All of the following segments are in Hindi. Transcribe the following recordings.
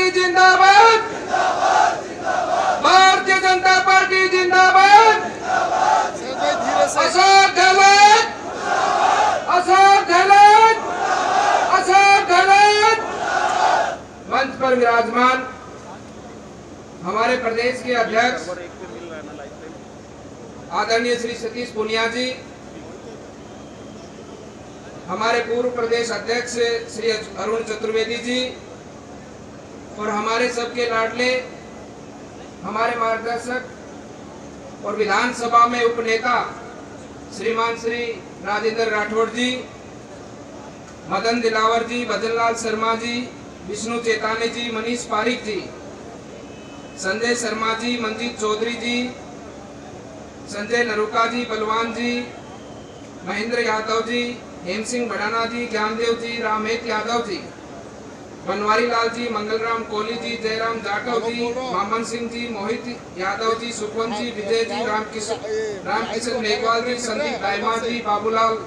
पार्टी जिंदाबाद, भारतीय जनता पार्टी जिंदाबाद। अशोक गहलोत, अशोक गहलोत, अशोक गहलोत। मंच पर विराजमान हमारे प्रदेश के अध्यक्ष आदरणीय श्री सतीश पूनिया जी, हमारे पूर्व प्रदेश अध्यक्ष श्री अरुण चतुर्वेदी जी और हमारे सबके लाडले हमारे मार्गदर्शक और विधानसभा में उपनेता श्रीमान श्री राजेंद्र राठौड़ जी, मदन दिलावर जी, भजनलाल शर्मा जी, विष्णु चेतानी जी, मनीष पारिक जी, संजय शर्मा जी, मंजीत चौधरी जी, संजय नरुका जी, बलवान जी, महेंद्र यादव जी, हेम सिंह भड़ाना जी, ज्ञानदेव जी, रामहेत यादव जी, बनवारी लाल जी, मंगलराम कोहली जी, जयराम जाटव जी, मामन सिंह जी, मोहित यादव जी, सुखवंत जी, विजय जी, रामकिशन मेघवाल जी, संदीप दाइमा जी, बाबूलाल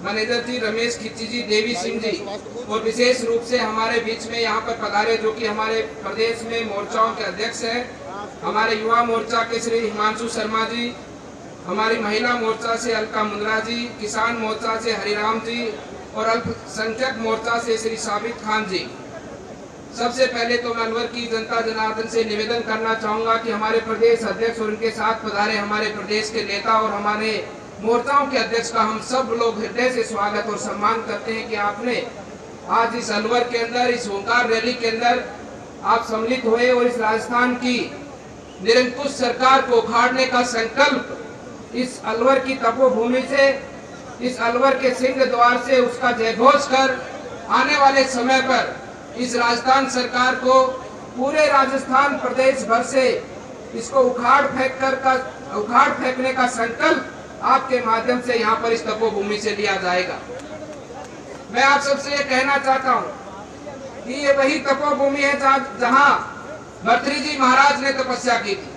मैनेजर जी, रमेश खिच्ची जी, देवी सिंह जी और विशेष रूप से हमारे बीच में यहाँ पर पधारे जो कि हमारे प्रदेश में मोर्चाओं के अध्यक्ष हैं, हमारे युवा मोर्चा के श्री हिमांशु शर्मा जी, हमारी महिला मोर्चा से अलका मुंद्रा जी, किसान मोर्चा से हरिराम जी और अल्पसंख्यक मोर्चा से श्री साबित खान जी। सबसे पहले तो मैं अलवर की जनता जनार्दन से निवेदन करना चाहूंगा कि हमारे प्रदेश अध्यक्ष और उनके साथ पधारे हमारे प्रदेश के नेता और हमारे मोर्चाओं के अध्यक्ष का हम सब लोग हृदय से स्वागत और सम्मान करते हैं कि आपने आज इस अलवर के अंदर, इस ओंकार रैली के अंदर आप सम्मिलित हुए और इस राजस्थान की निरंकुश सरकार को उखाड़ने का संकल्प इस अलवर की तपोभूमि से, इस अलवर के सिंह द्वार से उसका जयघोष कर आने वाले समय पर इस राजस्थान सरकार को पूरे राजस्थान प्रदेश भर से इसको उखाड़ फेंकने का संकल्प आपके माध्यम से यहाँ पर इस तपोभूमि से लिया जाएगा। मैं आप सबसे ये कहना चाहता हूँ कि ये वही तपोभूमि है जहाँ भर्तृहरि महाराज ने तपस्या की थी।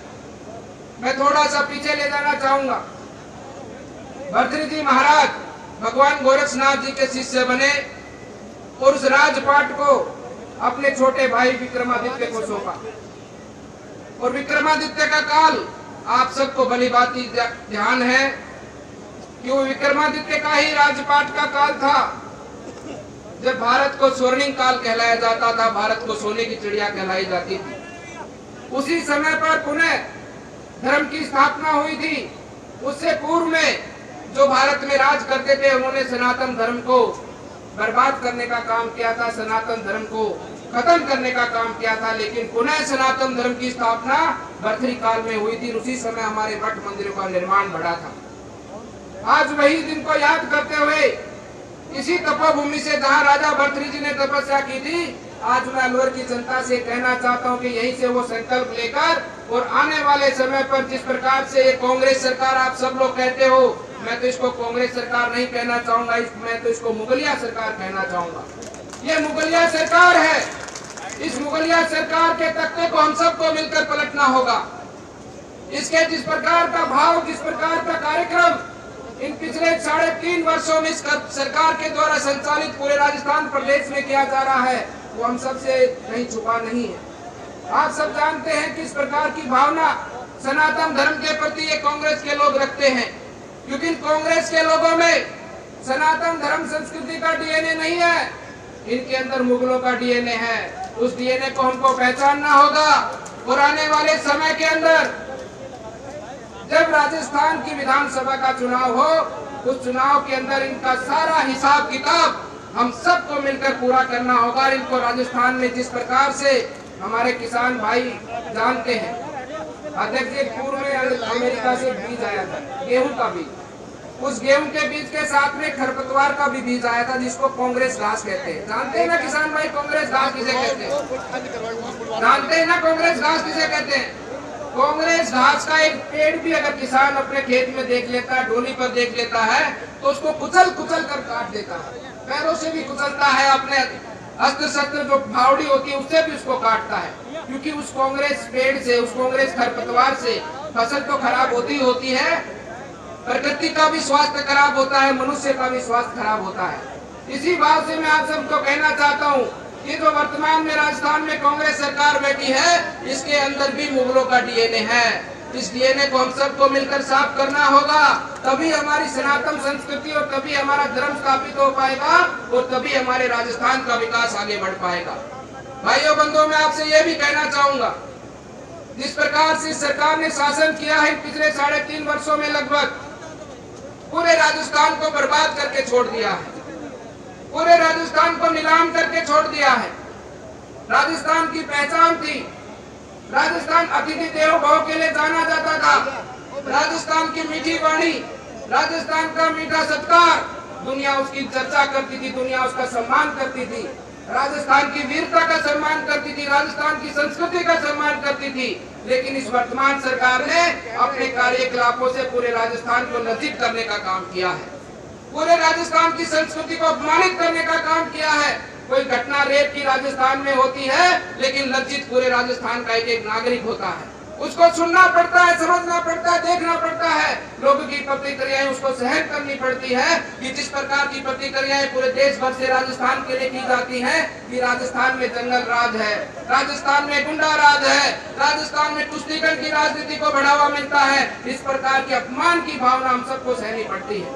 मैं थोड़ा सा पीछे ले जाना चाहूंगा। भर्तृहरि महाराज भगवान गोरक्षनाथ जी के शिष्य बने और उस राजपाट को अपने छोटे भाई विक्रमादित्य को सौंपा और विक्रमादित्य का काल आप सबको भली भांति ध्यान है कि वो विक्रमादित्य का ही राजपाट का काल था जब भारत को स्वर्णिम काल कहलाया जाता था, भारत को सोने की चिड़िया कहलाई जाती थी। उसी समय पर पुनः धर्म की स्थापना हुई थी। उससे पूर्व में जो भारत में राज करते थे उन्होंने सनातन धर्म को बर्बाद करने का काम किया था, सनातन धर्म को खत्म करने का काम किया था, लेकिन पुनः सनातन धर्म की स्थापना भर्तृहरि काल में हुई थी। उसी समय हमारे भट्ट मंदिरों का निर्माण बढ़ा था। आज वही दिन को याद करते हुए इसी तपोभूमि से जहाँ राजा भर्तृहरि जी ने तपस्या की थी, आज मैं अलवर की जनता से कहना चाहता हूँ कि यहीं से वो संकल्प लेकर और आने वाले समय पर जिस प्रकार से ये कांग्रेस सरकार आप सब लोग कहते हो, मैं तो इसको कांग्रेस सरकार नहीं कहना चाहूंगा, मैं तो इसको मुगलिया सरकार कहना चाहूंगा। ये मुगलिया सरकार है। इस मुगलिया सरकार के तख्ते को हम सबको मिलकर पलटना होगा। इसके जिस प्रकार का भाव, जिस प्रकार का कार्यक्रम इन पिछले 3.5 वर्षों में इस सरकार के द्वारा संचालित पूरे राजस्थान प्रदेश में किया जा रहा है, वो हम सबसे कहीं छुपा नहीं है। आप सब जानते हैं कि इस प्रकार की भावना सनातन धर्म के प्रति ये कांग्रेस के लोग रखते हैं, क्योंकि कांग्रेस के लोगों में सनातन धर्म संस्कृति का डीएनए नहीं है, इनके अंदर मुगलों का डीएनए है। उस डीएनए को हमको पहचानना होगा और आने वाले समय के अंदर जब राजस्थान की विधानसभा का चुनाव हो, उस चुनाव के अंदर इनका सारा हिसाब किताब हम सबको मिलकर पूरा करना होगा। इनको राजस्थान में जिस प्रकार से हमारे किसान भाई जानते हैं, अध्यक्ष पूर्व में अमेरिका से बीज आया था, गेहूं का बीज, उस गेहूं के बीज के साथ में खरपतवार का भी बीज आया था जिसको कांग्रेस घास कहते हैं। जानते हैं ना किसान भाई कांग्रेस घास किसे कहते हैं? जानते हैं ना कांग्रेस घास किसे कहते हैं? कांग्रेस घास का एक पेड़ भी अगर किसान अपने खेत में देख लेता है, डोली पर देख लेता है, तो उसको कुचल कुचल कर काट देता है, पैरों से भी कुचलता है, अपने अस्त्र शस्त्र जो फावड़ी होती है उससे भी उसको काटता है, क्योंकि उस कांग्रेस पेड़ से, उस कांग्रेस खरपतवार से फसल तो खराब होती है, प्रकृति का भी स्वास्थ्य खराब होता है, मनुष्य का भी स्वास्थ्य खराब होता है। इसी बात से मैं आप सबको कहना चाहता हूँ कि जो वर्तमान में राजस्थान में कांग्रेस सरकार बैठी है, इसके अंदर भी मुगलों का डीएनए है। इस डीएनए को हम सबको मिलकर साफ करना होगा, तभी हमारी सनातन संस्कृति और तभी हमारा धर्म स्थापित हो पाएगा और तभी हमारे राजस्थान का विकास आगे बढ़ पाएगा। भाइयों बंधुओं, मैं आपसे यह भी कहना चाहूंगा, जिस प्रकार से सरकार ने शासन किया है पिछले 3.5 वर्षों में, लगभग पूरे राजस्थान को बर्बाद करके छोड़ दिया है, पूरे राजस्थान को नीलाम करके छोड़ दिया है। राजस्थान की पहचान थी, राजस्थान अतिथि देवो भव के लिए जाना जाता था, राजस्थान की मीठी वाणी, राजस्थान का मीठा सत्कार, दुनिया उसकी चर्चा करती थी, दुनिया उसका सम्मान करती थी, राजस्थान की वीरता का सम्मान करती थी, राजस्थान की संस्कृति का सम्मान करती थी। लेकिन इस वर्तमान सरकार ने अपने कार्यकलापों से पूरे राजस्थान को लज्जित करने का काम किया है, पूरे राजस्थान की संस्कृति को अपमानित करने का काम किया है। कोई घटना रेप की राजस्थान में होती है, लेकिन लज्जित पूरे राजस्थान का एक नागरिक होता है, उसको सुनना पड़ता है, समझना पड़ता है, देखना पड़ता है, लोगों की प्रतिक्रियाएं उसको सहन करनी पड़ती है कि जिस प्रकार की प्रतिक्रियाएं पूरे देश भर से राजस्थान के लिए की जाती हैं कि राजस्थान में जंगल राज है, राजस्थान में गुंडा राज है, राजस्थान में कुश्तीगढ़ की राजनीति को बढ़ावा मिलता है। इस प्रकार के अपमान की भावना हम सबको सहनी पड़ती है।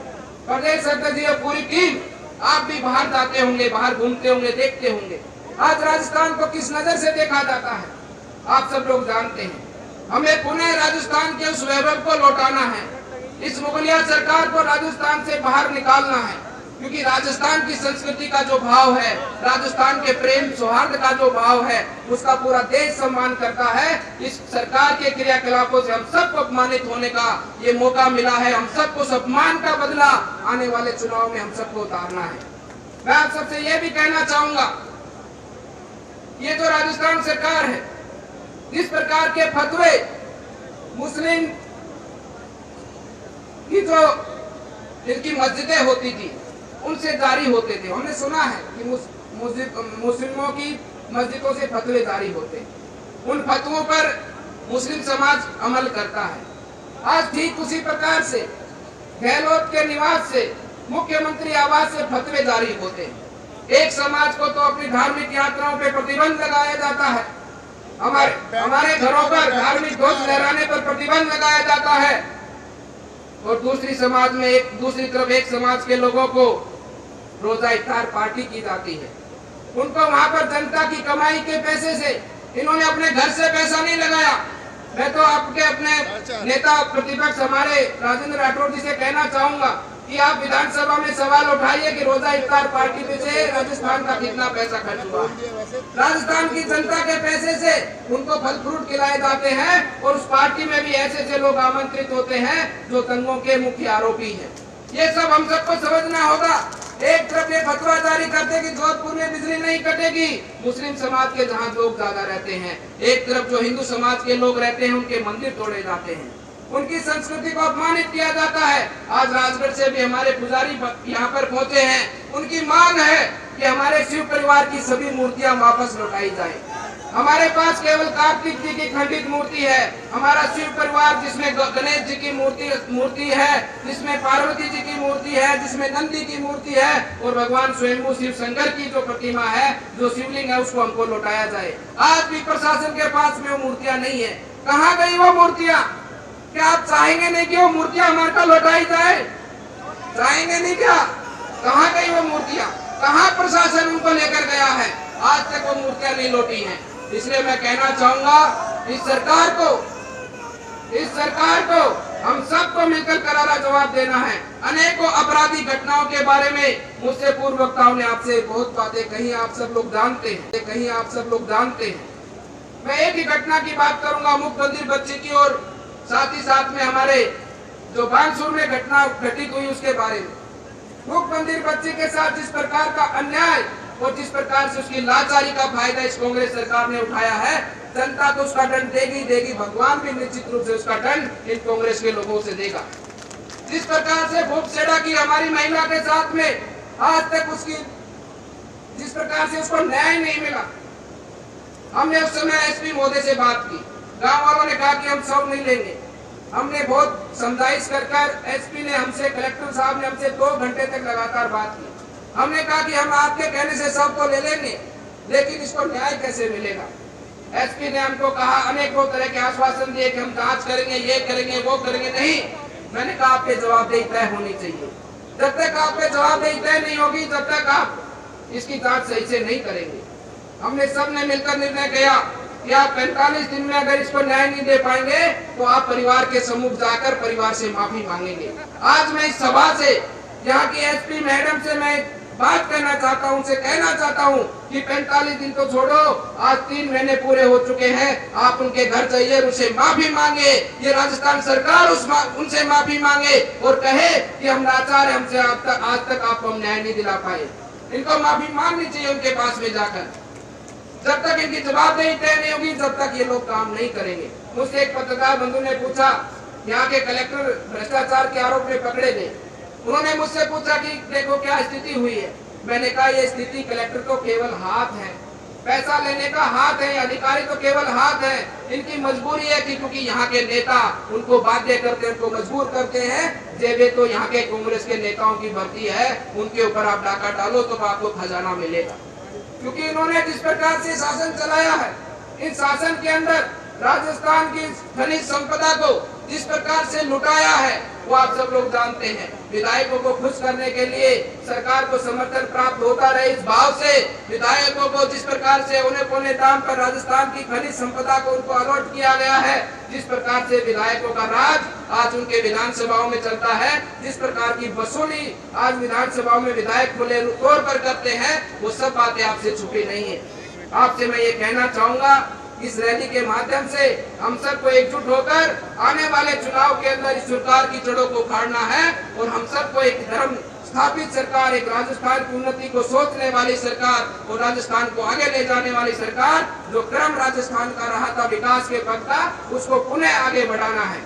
प्रदेश अध्यक्ष और पूरी टीम, आप भी बाहर जाते होंगे, बाहर घूमते होंगे, देखते होंगे आज राजस्थान को किस नजर से देखा जाता है, आप सब लोग जानते हैं। हमें पुनः राजस्थान के उस वैभव को लौटाना है, इस मुगलिया सरकार को राजस्थान से बाहर निकालना है, क्योंकि राजस्थान की संस्कृति का जो भाव है, राजस्थान के प्रेम सौहार्द का जो भाव है, उसका पूरा देश सम्मान करता है। इस सरकार के क्रियाकलापों से हम सबको अपमानित होने का ये मौका मिला है, हम सबको उस अपमान का बदला आने वाले चुनाव में हम सबको उतारना है। मैं आप सबसे ये भी कहना चाहूंगा, ये जो राजस्थान सरकार है, इस प्रकार के फतवे मुस्लिम की जो जिनकी मस्जिदें होती थी उनसे जारी होते थे, हमने सुना है कि मुस्लिमों की मस्जिदों से फतवे जारी होते, उन फतवों पर मुस्लिम समाज अमल करता है। आज ठीक उसी प्रकार से गहलोत के निवास से, मुख्यमंत्री आवास से फतवे जारी होते हैं। एक समाज को तो अपनी धार्मिक यात्राओं पे प्रतिबंध लगाया जाता है, हमारे घरों पर धार्मिक ध्वज लहराने पर प्रतिबंध लगाया जाता है, और दूसरी तरफ एक समाज के लोगों को रोजा इफ्तार पार्टी की जाती है। उनको वहां पर जनता की कमाई के पैसे से, इन्होंने अपने घर से पैसा नहीं लगाया। मैं तो आपके अपने नेता प्रतिपक्ष हमारे राजेंद्र राठौड़ जी से कहना चाहूंगा कि आप विधानसभा में सवाल उठाइए कि रोजा इफ्तार पार्टी में से राजस्थान का कितना पैसा खर्च हुआ। राजस्थान की जनता के पैसे से उनको फल फ्रूट खिलाए जाते हैं, और उस पार्टी में भी ऐसे लोग आमंत्रित होते हैं जो दंगों के मुख्य आरोपी हैं। ये सब हम सबको समझना होगा। एक तरफ ये फतवा जारी करते कि जोधपुर में बिजली नहीं कटेगी, मुस्लिम समाज के जहाँ लोग ज्यादा रहते हैं, एक तरफ जो हिंदू समाज के लोग रहते हैं उनके मंदिर तोड़े जाते हैं, उनकी संस्कृति को अपमानित किया जाता है। आज राजगढ़ से भी हमारे पुजारी यहाँ पर पहुंचे हैं, उनकी मांग है कि हमारे शिव परिवार की सभी मूर्तियां वापस लौटाई जाए। हमारे पास केवल कार्तिक जी की खंडित मूर्ति है, हमारा शिव परिवार जिसमें गणेश जी की मूर्ति है, जिसमें पार्वती जी की मूर्ति है, जिसमें नंदी की मूर्ति है, और भगवान स्वयंभू शिव शंकर की जो प्रतिमा है, जो शिवलिंग है, उसको हमको लौटाया जाए। आज भी प्रशासन के पास में वो मूर्तियां नहीं है। कहाँ गई वो मूर्तियां? क्या आप चाहेंगे नहीं कि वो मूर्तियां हमारे को लौटाई जाए? चाहेंगे नहीं क्या? कहाँ गई वो मूर्तियां? कहाँ प्रशासन उनको लेकर गया है? आज तक वो मूर्तियां नहीं लौटी हैं। इसलिए मैं कहना चाहूंगा इस सरकार को हम सबको मिलकर करारा जवाब देना है। अनेकों आपराधिक घटनाओं के बारे में मुझसे पूर्व वक्ताओं ने आपसे बहुत बातें कही, आप सब लोग जानते हैं। मैं एक ही घटना की बात करूंगा, मुख बंदिर बच्चे की, और साथ ही साथ में हमारे जो बानसूर में घटना घटित हुई उसके बारे में। मुख बंदिर बच्चे के साथ जिस प्रकार का अन्याय और जिस प्रकार से उसकी लाचारी का फायदा इस कांग्रेस सरकार ने उठाया है, जनता तो उसका दंड देगी, भगवान भी निश्चित रूप से उसका दंड इन कांग्रेस के लोगों से देगा। जिस प्रकार से भूपसेड़ा की हमारी महिला के साथ में आज तक उसकी जिस प्रकार से उसको न्याय नहीं मिला, हमने उस समय एसपी महोदय से बात की, गांव वालों ने कहा कि हम सब नहीं लेंगे। हमने बहुत समझाइश कर एसपी ने हमसे, कलेक्टर साहब ने हमसे 2 घंटे तक लगातार बात की। हमने कहा कि हम आपके कहने से सब तो ले लेंगे, लेकिन इसको न्याय कैसे मिलेगा? एसपी ने हमको कहा, अनेकों तरह के आश्वासन दिए कि हम जांच करेंगे, ये करेंगे, वो करेंगे। नहीं, मैंने कहा आपके जवाबदेही तय होनी चाहिए। जब तक आपके जवाबदेही तय नहीं होगी, तब तक आप इसकी जांच सही से नहीं करेंगे। हमने सबने मिलकर निर्णय किया कि आप 45 दिन में अगर इसको न्याय नहीं दे पाएंगे तो आप परिवार के सम्मुख जाकर परिवार से माफी मांगेंगे। आज मैं इस सभा से, यहाँ की एसपी मैडम से मैं बात करना चाहता हूँ, उनसे कहना चाहता हूँ कि 45 दिन तो छोड़ो, आज 3 महीने पूरे हो चुके हैं। आप उनके घर जाइए, उनसे माफी मांगे, ये राजस्थान सरकार उनसे माफी मांगे और कहे कि हम लाचार हैं, हमसे आज तक आपको हम न्याय नहीं दिला पाए। इनको माफी मांगनी चाहिए उनके पास में जाकर। जब तक इनकी जवाबदेही तय नहीं होगी, जब तक ये लोग काम नहीं करेंगे। मुझसे एक पत्रकार बंधु ने पूछा, यहाँ के कलेक्टर भ्रष्टाचार के आरोप में पकड़े गए। उन्होंने मुझसे पूछा कि देखो क्या स्थिति हुई है। मैंने कहा ये स्थिति कलेक्टर तो केवल हाथ है, पैसा लेने का हाथ है, अधिकारी तो केवल हाथ है। इनकी मजबूरी है कि क्योंकि यहाँ के नेता उनको बाध्य करते हैं, उनको मजबूर करते हैं। जेबे तो यहाँ के कांग्रेस के नेताओं की भर्ती है, उनके ऊपर आप डाका डालो तो आपको खजाना मिलेगा। क्योंकि इन्होंने जिस प्रकार से शासन चलाया है, इस शासन के अंदर राजस्थान की खनिज संपदा को जिस प्रकार से लुटाया है वो आप सब लोग जानते हैं। विधायकों को खुश करने के लिए सरकार को समर्थन प्राप्त होता रहे, इस भाव से विधायकों को जिस प्रकार से औने पौने दाम पर राजस्थान की खनिज संपदा को उनको अलॉट किया गया है, जिस प्रकार से विधायकों का राज आज उनके विधानसभाओं में चलता है, जिस प्रकार की वसूली आज विधानसभाओं में विधायक खुले तौर पर करते हैं, वो सब बातें आपसे छुपी नहीं है। आपसे मैं ये कहना चाहूंगा, इस रैली के माध्यम से हम सबको एकजुट होकर आने वाले चुनाव के अंदर इस सरकार की जड़ों को उखाड़ना है और हम सबको एक धर्म स्थापित सरकार, एक राजस्थान की उन्नति को सोचने वाली सरकार और राजस्थान को आगे ले जाने वाली सरकार, जो क्रम राजस्थान का रहा था विकास के पथ का, उसको पुनः आगे बढ़ाना है।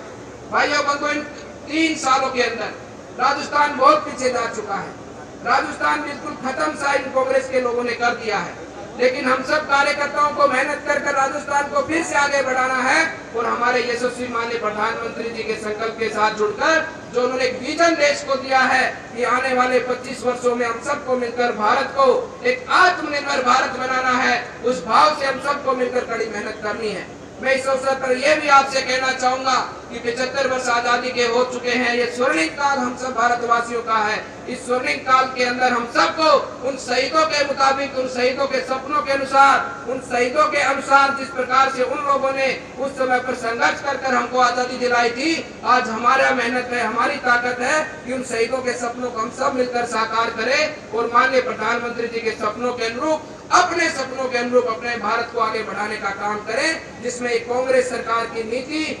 भाइयों बंधुओं, इन 3 सालों के अंदर राजस्थान बहुत पीछे जा चुका है। राजस्थान बिल्कुल खत्म सा इन कांग्रेस के लोगों ने कर दिया है। लेकिन हम सब कार्यकर्ताओं को मेहनत कर राजस्थान को फिर से आगे बढ़ाना है और हमारे यशस्वी माननीय प्रधानमंत्री जी के संकल्प के साथ जुड़कर जो उन्होंने एक विजन देश को दिया है कि आने वाले 25 वर्षों में हम सबको मिलकर भारत को एक आत्मनिर्भर भारत बनाना है, उस भाव से हम सबको मिलकर कड़ी मेहनत करनी है। मैं इस अवसर पर यह भी आपसे कहना चाहूंगा कि 75 वर्ष आजादी के हो चुके हैं। ये स्वर्णिम काल हम सब भारतवासियों का है। इस स्वर्णिम काल के अंदर हम सबको उन शहीदों के मुताबिक, उन शहीदों के सपनों के अनुसार, उन शहीदों के अनुसार जिस प्रकार से उन लोगों ने उस समय पर संघर्ष कर हमको आजादी दिलाई थी, आज हमारा मेहनत है, हमारी ताकत है कि उन शहीदों के सपनों को हम सब मिलकर साकार करें और माननीय प्रधानमंत्री जी के सपनों के अनुरूप, अपने सपनों के अनुरूप अपने भारत को आगे बढ़ाने का काम करें, जिसमें कांग्रेस सरकार की नीति।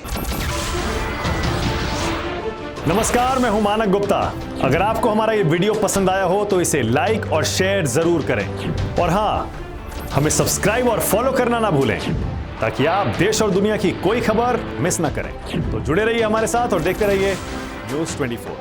नमस्कार, मैं हूं मानक गुप्ता। अगर आपको हमारा ये वीडियो पसंद आया हो तो इसे लाइक और शेयर जरूर करें और हाँ, हमें सब्सक्राइब और फॉलो करना ना भूलें ताकि आप देश और दुनिया की कोई खबर मिस ना करें। तो जुड़े रहिए हमारे साथ और देखते रहिए न्यूज़ 24।